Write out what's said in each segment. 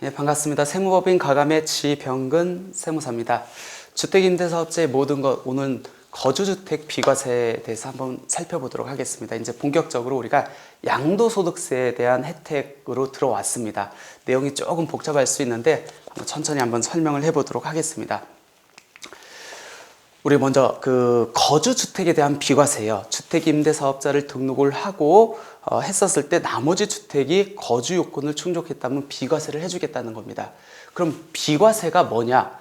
네, 반갑습니다. 세무법인 가감의 지병근 세무사입니다. 주택임대사업자의 모든 것, 오늘 거주주택 비과세에 대해서 한번 살펴보도록 하겠습니다. 이제 본격적으로 우리가 양도소득세에 대한 혜택으로 들어왔습니다. 내용이 조금 복잡할 수 있는데 천천히 한번 설명을 해보도록 하겠습니다. 우리 먼저 거주주택에 대한 비과세예요. 주택임대사업자를 등록을 하고 했었을 때 나머지 주택이 거주 요건을 충족했다면 비과세를 해주겠다는 겁니다. 그럼 비과세가 뭐냐?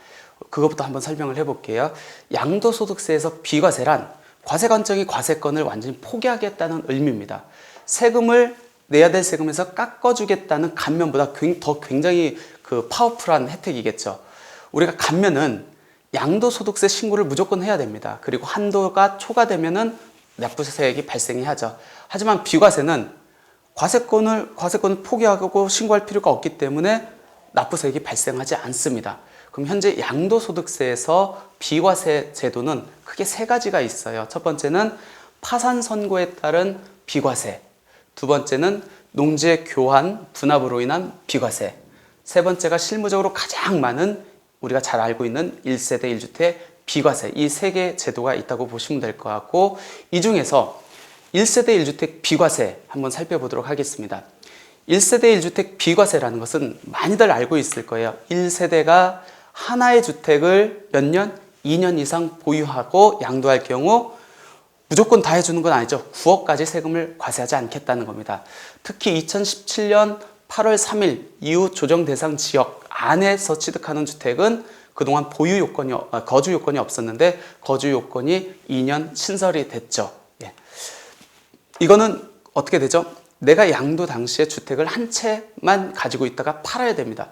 그것부터 한번 설명을 해볼게요. 양도소득세에서 비과세란 과세관청이 과세권을 완전히 포기하겠다는 의미입니다. 세금을 내야 될 세금에서 깎아주겠다는 감면보다 더 굉장히 파워풀한 혜택이겠죠. 우리가 감면은 양도소득세 신고를 무조건 해야 됩니다. 그리고 한도가 초과되면은 납부세액이 발생하죠. 하지만 비과세는 과세권을 포기하고 신고할 필요가 없기 때문에 납부세액이 발생하지 않습니다. 그럼 현재 양도소득세에서 비과세 제도는 크게 세 가지가 있어요. 첫 번째는 파산 선고에 따른 비과세, 두 번째는 농지의 교환, 분합으로 인한 비과세, 세 번째가 실무적으로 가장 많은 우리가 잘 알고 있는 1세대 1주택 비과세, 이 세 개의 제도가 있다고 보시면 될 것 같고, 이 중에서 1세대 1주택 비과세 한번 살펴보도록 하겠습니다. 1세대 1주택 비과세라는 것은 많이들 알고 있을 거예요. 1세대가 하나의 주택을 몇 년? 2년 이상 보유하고 양도할 경우 무조건 다 해주는 건 아니죠. 9억까지 세금을 과세하지 않겠다는 겁니다. 특히 2017년 8월 3일 이후 조정 대상 지역 안에서 취득하는 주택은 그동안 거주 요건이 없었는데 거주 요건이 2년 신설이 됐죠. 예. 이거는 어떻게 되죠? 내가 양도 당시에 주택을 한 채만 가지고 있다가 팔아야 됩니다.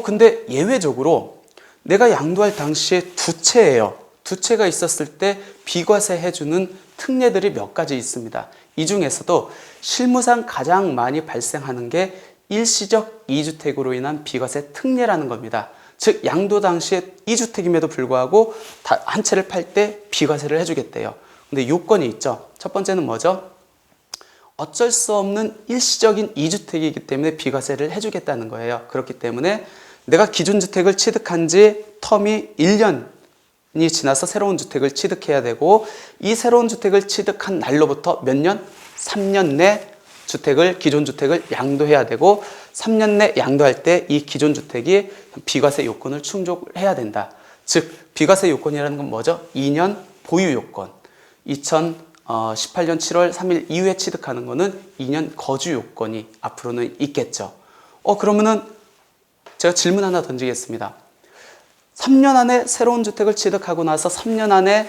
근데 예외적으로 내가 양도할 당시에 두 채예요. 두 채가 있었을 때 비과세 해주는 특례들이 몇 가지 있습니다. 이 중에서도 실무상 가장 많이 발생하는 게 일시적 2주택으로 인한 비과세 특례라는 겁니다. 즉 양도 당시에 2주택임에도 불구하고 한 채를 팔 때 비과세를 해주겠대요. 근데 요건이 있죠. 첫 번째는 뭐죠? 어쩔 수 없는 일시적인 2주택이기 때문에 비과세를 해주겠다는 거예요. 그렇기 때문에 내가 기존 주택을 취득한 지 텀이 1년이 지나서 새로운 주택을 취득해야 되고, 이 새로운 주택을 취득한 날로부터 몇 년? 3년 내 기존 주택을 양도해야 되고, 3년 내 양도할 때 이 기존 주택이 비과세 요건을 충족해야 된다. 즉 비과세 요건이라는 건 뭐죠? 2년 보유 요건. 2018년 7월 3일 이후에 취득하는 거는 2년 거주 요건이 앞으로는 있겠죠. 그러면은 제가 질문 하나 던지겠습니다. 3년 안에 새로운 주택을 취득하고 나서 3년 안에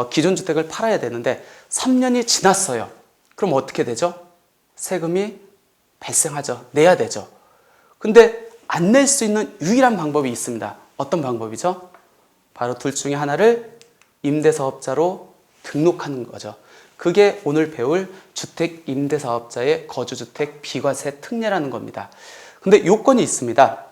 기존 주택을 팔아야 되는데 3년이 지났어요. 그럼 어떻게 되죠? 세금이 발생하죠. 내야 되죠. 근데 안 낼 수 있는 유일한 방법이 있습니다. 어떤 방법이죠? 바로 둘 중에 하나를 임대사업자로 등록하는 거죠. 그게 오늘 배울 주택임대사업자의 거주주택 비과세 특례라는 겁니다. 근데 요건이 있습니다.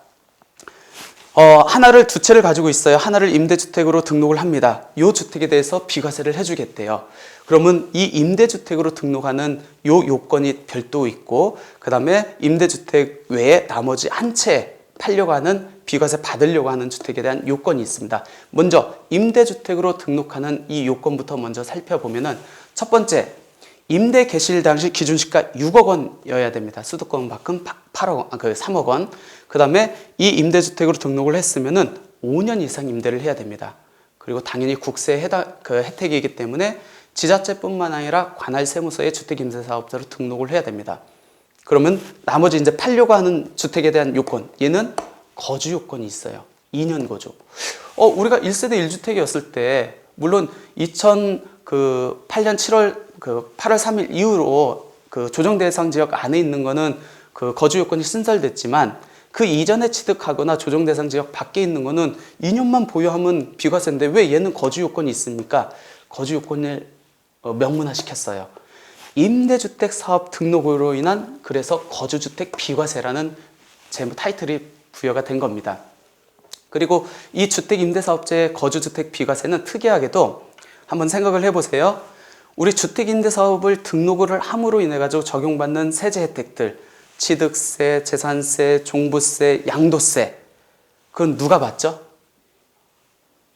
하나를 두 채를 가지고 있어요. 하나를 임대주택으로 등록을 합니다. 이 주택에 대해서 비과세를 해주겠대요. 그러면 이 임대주택으로 등록하는 요 요건이 별도 있고, 그 다음에 임대주택 외에 나머지 한 채 팔려고 하는 비과세 받으려고 하는 주택에 대한 요건이 있습니다. 먼저 임대주택으로 등록하는 이 요건부터 먼저 살펴보면은, 첫 번째, 임대 개시일 당시 기준시가 6억 원이어야 됩니다. 수도권만큼 3억 원. 그 다음에 이 임대주택으로 등록을 했으면은 5년 이상 임대를 해야 됩니다. 그리고 당연히 국세에 혜택이기 때문에 지자체뿐만 아니라 관할 세무서에 주택임대사업자로 등록을 해야 됩니다. 그러면 나머지 이제 팔려고 하는 주택에 대한 요건, 얘는 거주 요건이 있어요. 2년 거주. 우리가 1세대 1주택이었을 때, 물론 2008년 8월 3일 이후로 조정 대상 지역 안에 있는 거는 거주 요건이 신설됐지만, 그 이전에 취득하거나 조정 대상 지역 밖에 있는 거는 2년만 보유하면 비과세인데 왜 얘는 거주 요건이 있습니까? 거주 요건을 명문화시켰어요. 임대주택 사업 등록으로 인한, 그래서 거주주택 비과세라는 제목 타이틀이 부여가 된 겁니다. 그리고 이 주택임대사업자의 거주주택 비과세는 특이하게도 한번 생각을 해보세요. 우리 주택임대사업을 등록을 함으로 인해 가지고 적용받는 세제 혜택들, 취득세, 재산세, 종부세, 양도세. 그건 누가 받죠?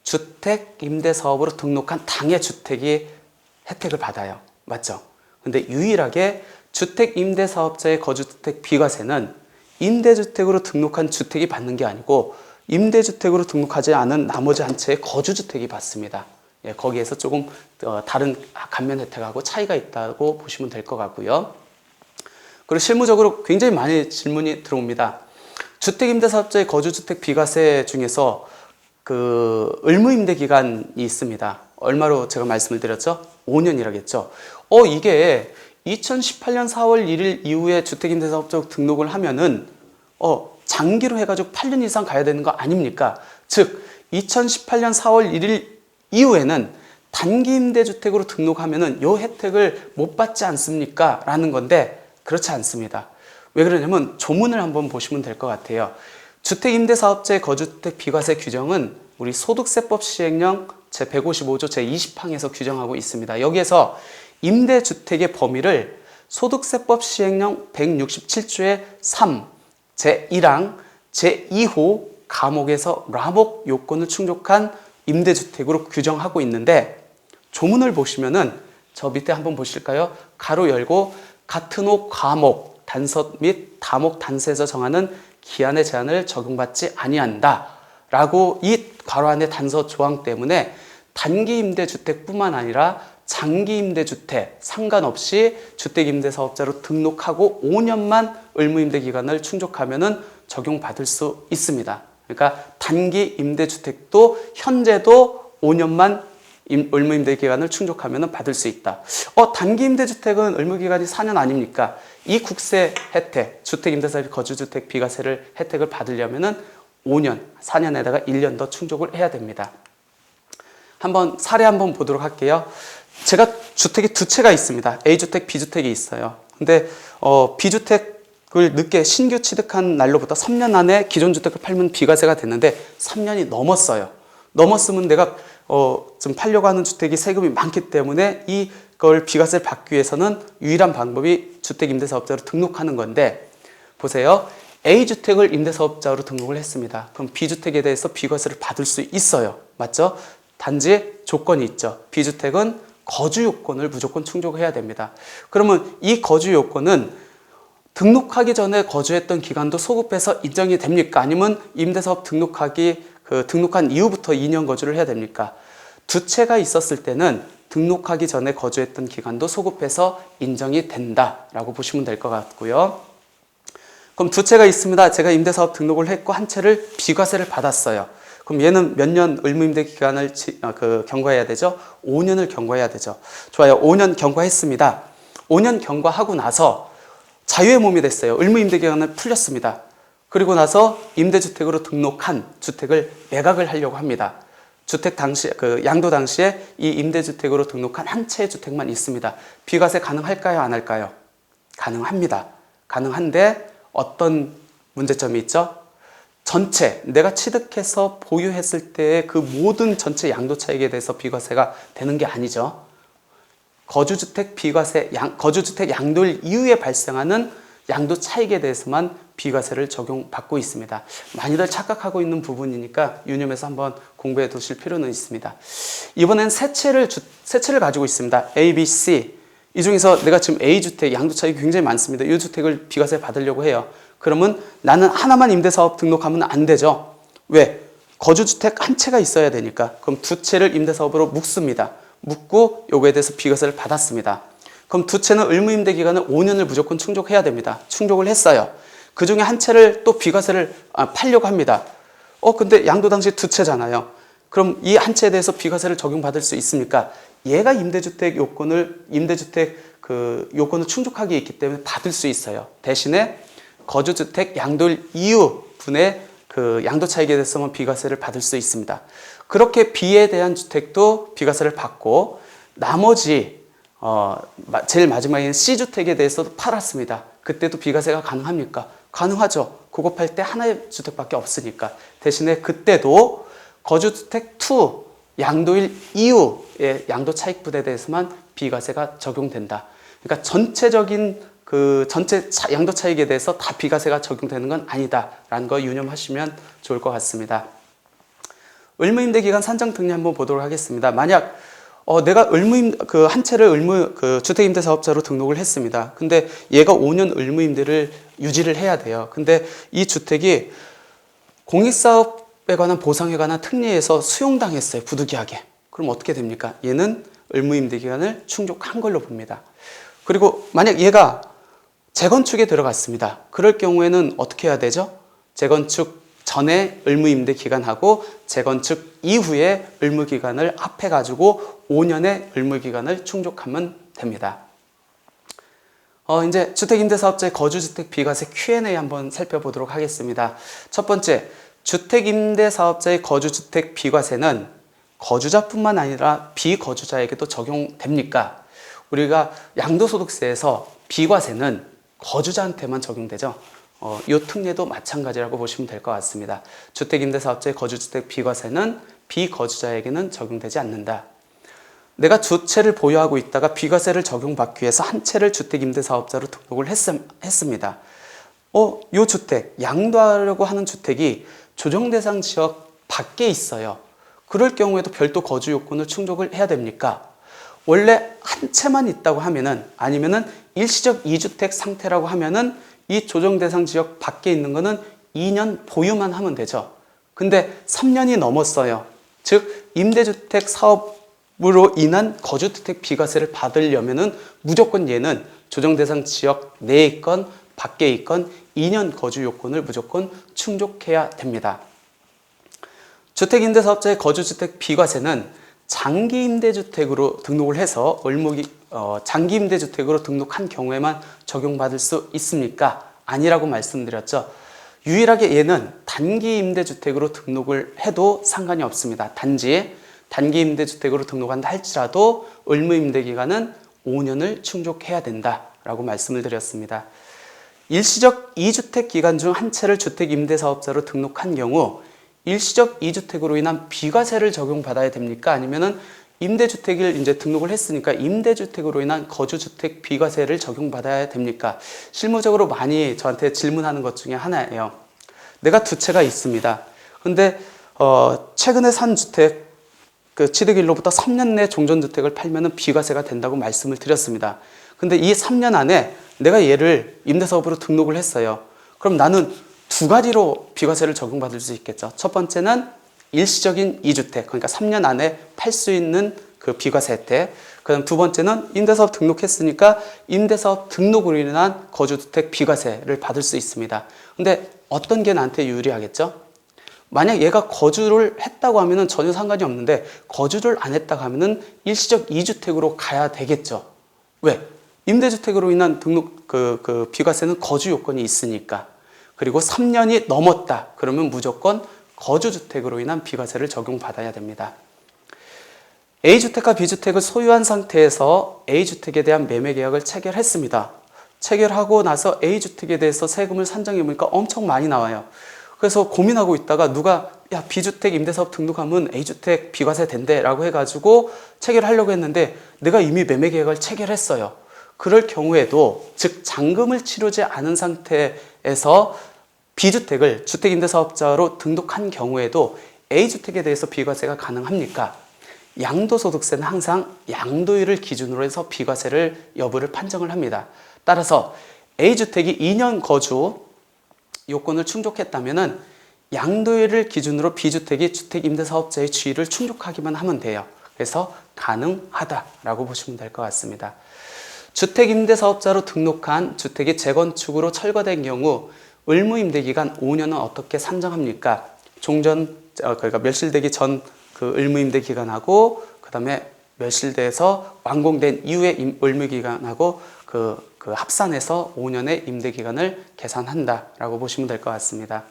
주택임대사업으로 등록한 당의 주택이 혜택을 받아요. 맞죠? 근데 유일하게 주택임대사업자의 거주주택 비과세는 임대주택으로 등록한 주택이 받는 게 아니고 임대주택으로 등록하지 않은 나머지 한 채의 거주주택이 받습니다. 예, 거기에서 조금 다른 감면 혜택하고 차이가 있다고 보시면 될 것 같고요. 그리고 실무적으로 굉장히 많이 질문이 들어옵니다. 주택임대사업자의 거주주택 비과세 중에서 그 의무임대 기간이 있습니다. 얼마로 제가 말씀을 드렸죠? 5년이라겠죠. 이게 2018년 4월 1일 이후에 주택임대사업자로 등록을 하면은 장기로 해가지고 8년 이상 가야 되는 거 아닙니까? 즉 2018년 4월 1일 이후에는 단기임대주택으로 등록하면은 요 혜택을 못 받지 않습니까? 라는 건데 그렇지 않습니다. 왜 그러냐면 조문을 한번 보시면 될 것 같아요. 주택임대사업자의 거주주택 비과세 규정은 우리 소득세법 시행령 제155조 제20항에서 규정하고 있습니다. 여기에서 임대주택의 범위를 소득세법 시행령 167조의 3 제1항 제2호 가목에서 라목 요건을 충족한 임대주택으로 규정하고 있는데 조문을 보시면은 저 밑에 한번 보실까요? 가로 열고 같은 호 과목 단서 및 다목 단서에서 정하는 기한의 제한을 적용받지 아니한다 라고 이 괄호 안의 단서 조항 때문에 단기 임대주택뿐만 아니라 장기 임대주택 상관없이 주택임대사업자로 등록하고 5년만 의무임대 기간을 충족하면은 적용받을 수 있습니다. 그러니까 단기 임대주택도 현재도 5년만 의무임대 기간을 충족하면 받을 수 있다. 단기 임대주택은 의무기간이 4년 아닙니까? 이 국세 혜택, 주택임대사업 거주주택 비과세를 혜택을 받으려면은 5년, 4년에다가 1년 더 충족을 해야 됩니다. 한번 사례 한번 보도록 할게요. 제가 주택이 두 채가 있습니다. A주택, B주택이 있어요. 근데 B주택을 늦게 신규 취득한 날로부터 3년 안에 기존 주택을 팔면 비과세가 됐는데 3년이 넘었어요. 넘었으면 내가 좀 팔려고 하는 주택이 세금이 많기 때문에 이걸 비과세를 받기 위해서는 유일한 방법이 주택임대사업자로 등록하는 건데 보세요. A주택을 임대사업자로 등록을 했습니다. 그럼 B주택에 대해서 비과세를 받을 수 있어요. 맞죠? 단지 조건이 있죠. B주택은 거주 요건을 무조건 충족해야 됩니다. 그러면 이 거주 요건은 등록하기 전에 거주했던 기간도 소급해서 인정이 됩니까? 아니면 임대사업 등록한 이후부터 2년 거주를 해야 됩니까? 두 채가 있었을 때는 등록하기 전에 거주했던 기간도 소급해서 인정이 된다라고 보시면 될 것 같고요. 그럼 두 채가 있습니다. 제가 임대사업 등록을 했고 한 채를 비과세를 받았어요. 그럼 얘는 몇 년 의무임대 기간을 경과해야 되죠? 5년을 경과해야 되죠. 좋아요. 5년 경과했습니다. 5년 경과하고 나서 자유의 몸이 됐어요. 의무임대 기간을 풀렸습니다. 그리고 나서 임대주택으로 등록한 주택을 매각을 하려고 합니다. 주택 당시, 양도 당시에 이 임대주택으로 등록한 한 채의 주택만 있습니다. 비과세 가능할까요? 안 할까요? 가능합니다. 가능한데 어떤 문제점이 있죠? 전체, 내가 취득해서 보유했을 때의 그 모든 전체 양도 차익에 대해서 비과세가 되는 게 아니죠. 거주주택 비과세, 거주주택 양도일 이후에 발생하는 양도 차익에 대해서만 비과세를 적용받고 있습니다. 많이들 착각하고 있는 부분이니까 유념해서 한번 공부해 두실 필요는 있습니다. 이번엔 세 채를 가지고 있습니다. A, B, C. 이 중에서 내가 지금 A주택 양도 차익이 굉장히 많습니다. 이 주택을 비과세 받으려고 해요. 그러면 나는 하나만 임대사업 등록하면 안 되죠. 왜? 거주주택 한 채가 있어야 되니까. 그럼 두 채를 임대사업으로 묶습니다. 묶고 요거에 대해서 비과세를 받았습니다. 그럼 두 채는 의무임대 기간을 5년을 무조건 충족해야 됩니다. 충족을 했어요. 그 중에 한 채를 또 비과세를 팔려고 합니다. 근데 양도 당시 두 채잖아요. 그럼 이 한 채에 대해서 비과세를 적용받을 수 있습니까? 얘가 임대주택 요건을 충족하기에 있기 때문에 받을 수 있어요. 대신에 거주주택 양도일 이후 분의 양도 차익에 대해서만 비과세를 받을 수 있습니다. 그렇게 B에 대한 주택도 비과세를 받고 나머지 제일 마지막에는 C주택에 대해서도 팔았습니다. 그때도 비과세가 가능합니까? 가능하죠. 그거 팔 때 하나의 주택밖에 없으니까. 대신에 그때도 거주주택 2 양도일 이후의 양도 차익 부대에 대해서만 비과세가 적용된다. 그러니까 전체적인 그 전체 양도 차익에 대해서 다 비과세가 적용되는 건 아니다라는 거 유념하시면 좋을 것 같습니다. 의무임대 기간 산정 특례 한번 보도록 하겠습니다. 만약 내가 한 채를 주택임대사업자로 등록을 했습니다. 근데 얘가 5년 의무임대를 유지를 해야 돼요. 근데 이 주택이 공익사업에 관한 보상에 관한 특례에서 수용당했어요. 부득이하게. 그럼 어떻게 됩니까? 얘는 의무임대 기간을 충족한 걸로 봅니다. 그리고 만약 얘가 재건축에 들어갔습니다. 그럴 경우에는 어떻게 해야 되죠? 재건축 전에 의무임대 기간하고 재건축 이후에 의무기간을 합해가지고 5년의 의무기간을 충족하면 됩니다. 이제 주택임대사업자의 거주주택 비과세 Q&A 한번 살펴보도록 하겠습니다. 첫 번째, 주택임대사업자의 거주주택 비과세는 거주자뿐만 아니라 비거주자에게도 적용됩니까? 우리가 양도소득세에서 비과세는 거주자한테만 적용되죠. 이 특례도 마찬가지라고 보시면 될 것 같습니다. 주택임대사업자의 거주주택 비과세는 비거주자에게는 적용되지 않는다. 내가 두 채를 보유하고 있다가 비과세를 적용받기 위해서 한 채를 주택임대사업자로 등록을 했습니다. 이 주택, 양도하려고 하는 주택이 조정대상 지역 밖에 있어요. 그럴 경우에도 별도 거주 요건을 충족을 해야 됩니까? 원래 한 채만 있다고 하면은, 아니면은 일시적 2주택 상태라고 하면은 이 조정대상 지역 밖에 있는 거는 2년 보유만 하면 되죠. 근데 3년이 넘었어요. 즉 임대주택 사업으로 인한 거주주택 비과세를 받으려면은 무조건 얘는 조정대상 지역 내에 있건 밖에 있건 2년 거주 요건을 무조건 충족해야 됩니다. 주택임대사업자의 거주주택 비과세는 장기임대주택으로 등록을 해서 장기임대주택으로 등록한 경우에만 적용받을 수 있습니까? 아니라고 말씀드렸죠. 유일하게 얘는 단기임대주택으로 등록을 해도 상관이 없습니다. 단지 단기임대주택으로 등록한다 할지라도 의무임대기간은 5년을 충족해야 된다라고 말씀을 드렸습니다. 일시적 2주택 기간 중 한 채를 주택임대사업자로 등록한 경우 일시적 2주택으로 인한 비과세를 적용받아야 됩니까? 아니면은 임대주택을 이제 등록을 했으니까 임대주택으로 인한 거주주택 비과세를 적용받아야 됩니까? 실무적으로 많이 저한테 질문하는 것 중에 하나예요. 내가 두 채가 있습니다. 근데 최근에 산 주택 그 취득일로부터 3년 내 종전주택을 팔면은 비과세가 된다고 말씀을 드렸습니다. 근데 이 3년 안에 내가 얘를 임대사업으로 등록을 했어요. 그럼 나는 두 가지로 비과세를 적용받을 수 있겠죠. 첫 번째는 일시적인 2주택, 그러니까 3년 안에 팔 수 있는 그 비과세 혜택. 그다음 두 번째는 임대사업 등록했으니까 임대사업 등록으로 인한 거주주택 비과세를 받을 수 있습니다. 근데 어떤 게 나한테 유리하겠죠? 만약 얘가 거주를 했다고 하면은 전혀 상관이 없는데 거주를 안 했다고 하면은 일시적 2주택으로 가야 되겠죠. 왜? 임대주택으로 인한 등록 그 비과세는 거주 요건이 있으니까. 그리고 3년이 넘었다. 그러면 무조건 거주주택으로 인한 비과세를 적용받아야 됩니다. A주택과 B주택을 소유한 상태에서 A주택에 대한 매매계약을 체결했습니다. 체결하고 나서 A주택에 대해서 세금을 산정해보니까 엄청 많이 나와요. 그래서 고민하고 있다가 누가 야 B주택 임대사업 등록하면 A주택 비과세 된대 라고 해가지고 체결하려고 했는데 내가 이미 매매계약을 체결했어요. 그럴 경우에도 즉 잔금을 치르지 않은 상태에서 B주택을 주택임대사업자로 등록한 경우에도 A주택에 대해서 비과세가 가능합니까? 양도소득세는 항상 양도일을 기준으로 해서 비과세를 여부를 판정을 합니다. 따라서 A주택이 2년 거주 요건을 충족했다면 양도일을 기준으로 B주택이 주택임대사업자의 지위를 충족하기만 하면 돼요. 그래서 가능하다라고 보시면 될 것 같습니다. 주택임대사업자로 등록한 주택이 재건축으로 철거된 경우 의무임대기간 5년은 어떻게 산정합니까? 그러니까 멸실되기 전 그 의무임대기간하고 그 다음에 멸실돼서 완공된 이후의 의무기간하고 그 합산해서 5년의 임대기간을 계산한다라고 보시면 될 것 같습니다.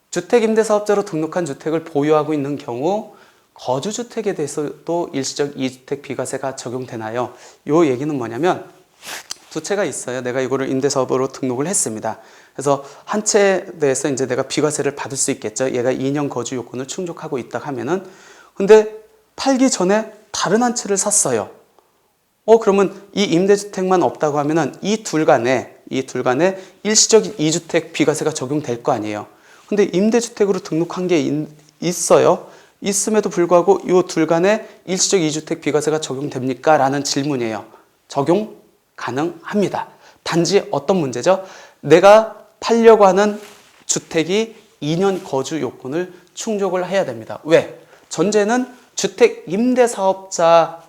주택임대사업자로 등록한 주택을 보유하고 있는 경우 거주주택에 대해서도 일시적 2주택 비과세가 적용되나요? 요 얘기는 뭐냐면 두 채가 있어요. 내가 이거를 임대사업으로 등록을 했습니다. 그래서 한 채에 대해서 이제 내가 비과세를 받을 수 있겠죠. 얘가 2년 거주 요건을 충족하고 있다 하면은. 근데 팔기 전에 다른 한 채를 샀어요. 그러면 이 임대주택만 없다고 하면은 이 둘 간에 일시적 이주택 비과세가 적용될 거 아니에요. 근데 임대주택으로 등록한 게 있어요. 있음에도 불구하고 이 둘 간에 일시적 이주택 비과세가 적용됩니까? 라는 질문이에요. 적용 가능합니다. 단지 어떤 문제죠? 내가 팔려고 하는 주택이 2년 거주 요건을 충족을 해야 됩니다. 왜? 전제는 주택 임대사업자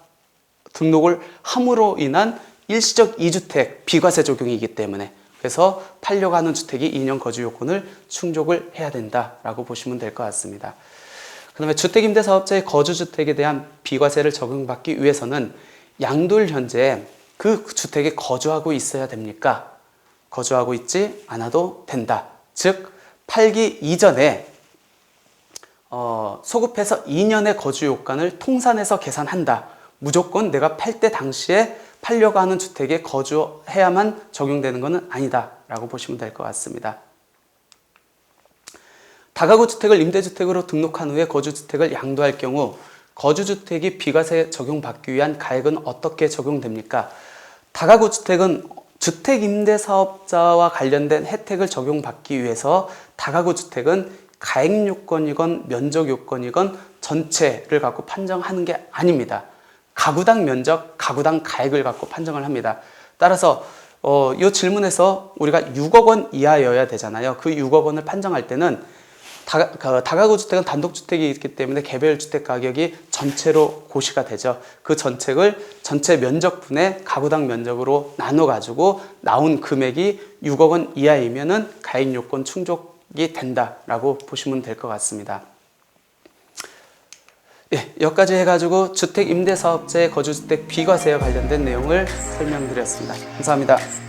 등록을 함으로 인한 일시적 이주택 비과세 적용이기 때문에, 그래서 팔려고 하는 주택이 2년 거주 요건을 충족을 해야 된다라고 보시면 될 것 같습니다. 그 다음에 주택임대사업자의 거주주택에 대한 비과세를 적용받기 위해서는 양도일 현재 그 주택에 거주하고 있어야 됩니까? 거주하고 있지 않아도 된다. 즉 팔기 이전에 소급해서 2년의 거주 요건을 통산해서 계산한다. 무조건 내가 팔 때 당시에 팔려고 하는 주택에 거주해야만 적용되는 것은 아니다 라고 보시면 될 것 같습니다. 다가구 주택을 임대주택으로 등록한 후에 거주주택을 양도할 경우 거주주택이 비과세 적용받기 위한 가액은 어떻게 적용됩니까? 다가구 주택은 주택임대사업자와 관련된 혜택을 적용받기 위해서 다가구 주택은 가액 요건이건 면적 요건이건 전체를 갖고 판정하는 게 아닙니다. 가구당 면적, 가구당 가액을 갖고 판정을 합니다. 따라서 이 질문에서 우리가 6억 원 이하여야 되잖아요. 그 6억 원을 판정할 때는 다가구 주택은 단독주택이 있기 때문에 개별 주택 가격이 전체로 고시가 되죠. 그 전체 면적분의 가구당 면적으로 나눠 가지고 나온 금액이 6억 원 이하이면은 가액 요건 충족이 된다라고 보시면 될 것 같습니다. 예, 여기까지 해가지고 주택 임대사업자의 거주주택 비과세와 관련된 내용을 설명드렸습니다. 감사합니다.